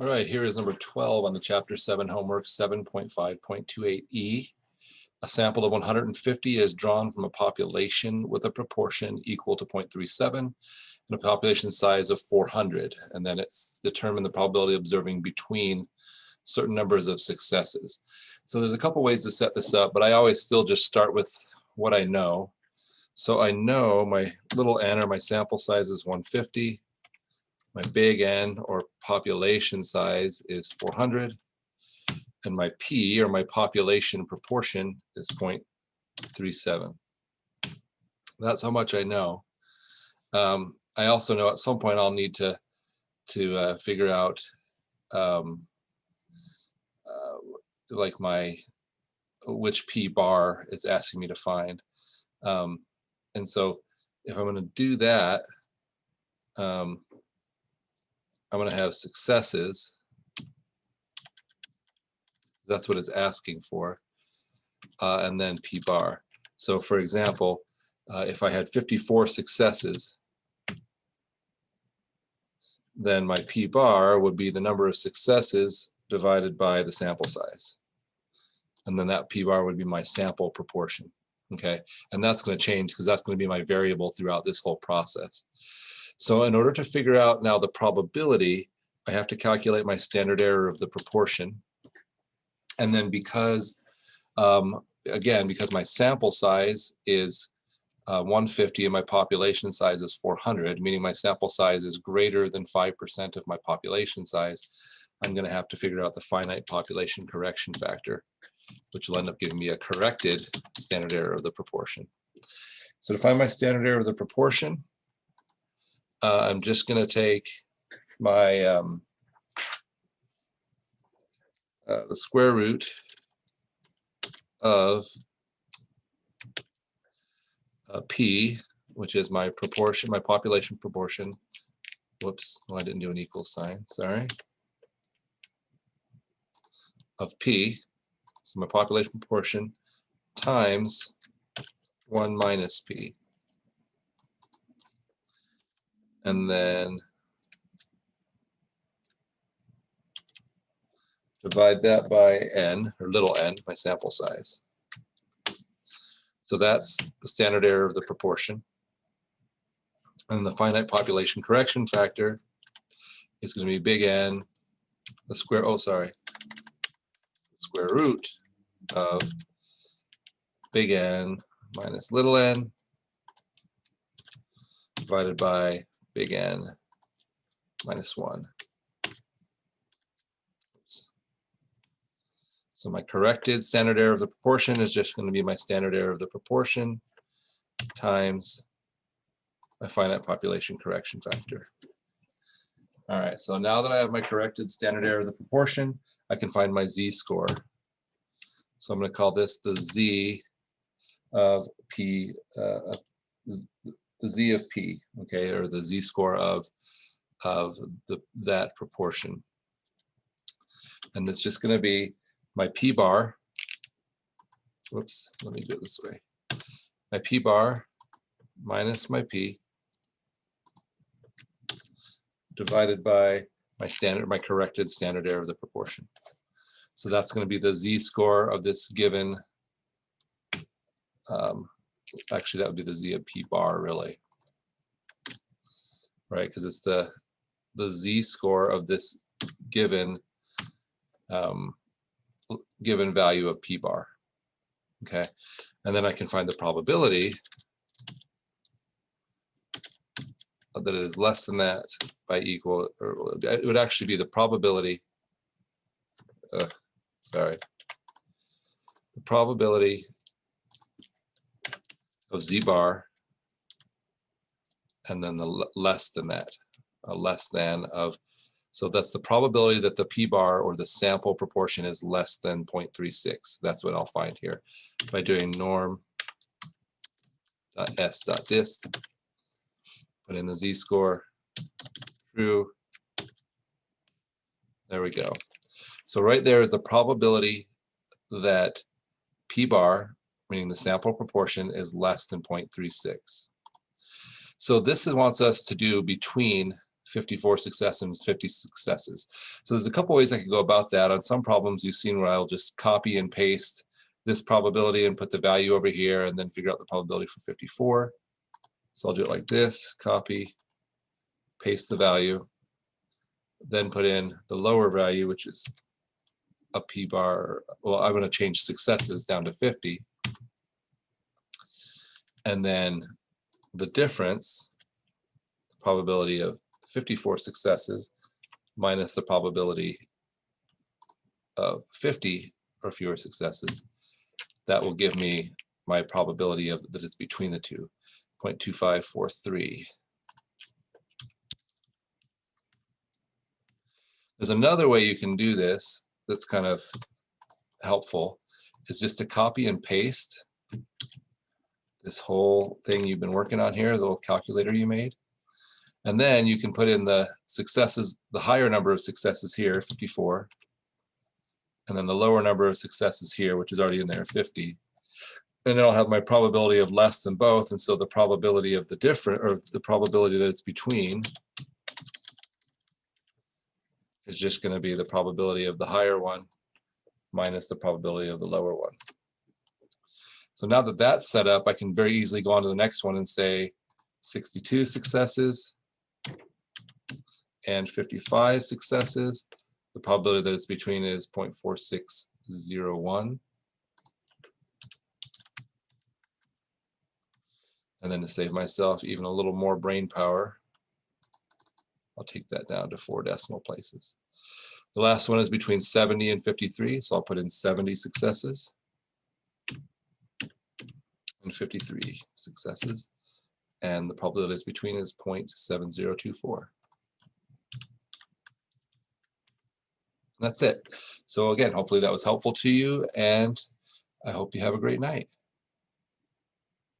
All right, here is number 12 on the chapter 7 homework 7.5.28e. A sample of 150 is drawn from a population with a proportion equal to 0.37 and a population size of 400. And then it's determined the probability of observing between certain numbers of successes. So there's a couple ways to set this up, but I always still just start with what I know. So I know my little n, or my sample size, is 150. My big N, or population size, is 400. And my P, or my population proportion, is 0.37. That's how much I know. I also know at some point I'll need to figure out like which P bar it's asking me to find. And so if I'm going to do that, I'm going to have successes. That's what it's asking for. And then P bar. So for example, if I had 54 successes, then my P bar would be the number of successes divided by the sample size. And then that P bar would be my sample proportion. Okay, and that's going to change because that's going to be my variable throughout this whole process. So in order to figure out now the probability, I have to calculate my standard error of the proportion. And then because, again, because my sample size is 150 and my population size is 400, meaning my sample size is greater than 5% of my population size, I'm going to have to figure out the finite population correction factor, which will end up giving me a corrected standard error of the proportion. So to find my standard error of the proportion, I'm just going to take my the square root of P, which is my proportion, my population proportion. Whoops, well, I didn't do an equal sign, sorry. Of P, so my population proportion, times 1 minus P. And then divide that by n, or little n, my sample size. So that's the standard error of the proportion. And the finite population correction factor is going to be big N, the square root of big N minus little n divided by big N minus 1. Oops. So my corrected standard error of the proportion is just going to be my standard error of the proportion times my finite population correction factor. All right, so now that I have my corrected standard error of the proportion, I can find my z-score. So I'm going to call this the z of P, the z of P, okay, or the z-score of that proportion. And it's just going to be my P bar. Whoops, let me do it this way. My P bar minus my P divided by my corrected standard error of the proportion. So that's going to be the z-score of this given, actually that would be the z of P bar, really, right? Because it's the z-score of this given given value of P bar. Okay, and then I can find the probability that it is less than that by equal, or it would actually be the probability, the probability of z bar, and then the less than that, less than of, so that's the probability that the P bar, or the sample proportion, is less than 0.36. That's what I'll find here by doing norm.s.dist, put in the z-score, true. There we go. So right there is the probability that P bar, meaning the sample proportion, is less than 0.36. So this wants us to do between 54 successes and 50 successes. So there's a couple ways I could go about that. On some problems you've seen where I'll just copy and paste this probability and put the value over here and then figure out the probability for 54. So I'll do it like this, copy, paste the value, then put in the lower value, which is a p-bar. Well, I'm going to change successes down to 50. And then the difference, the probability of 54 successes minus the probability of 50 or fewer successes, that will give me my probability of that it's between the two, 0.2543. There's another way you can do this that's kind of helpful, is just to copy and paste this whole thing you've been working on here, the little calculator you made. And then you can put in the successes, the higher number of successes here, 54, and then the lower number of successes here, which is already in there, 50. And then I'll have my probability of less than both, and so the probability of the different, or the probability that it's between, is just going to be the probability of the higher one minus the probability of the lower one. So now that that's set up, I can very easily go on to the next one and say 62 successes and 55 successes. The probability that it's between is 0.4601. And then to save myself even a little more brain power, I'll take that down to 4 decimal places. The last one is between 70 and 53, so I'll put in 70 successes and 53 successes. And the probability that's between is 0.7024. That's it. So again, hopefully that was helpful to you, and I hope you have a great night.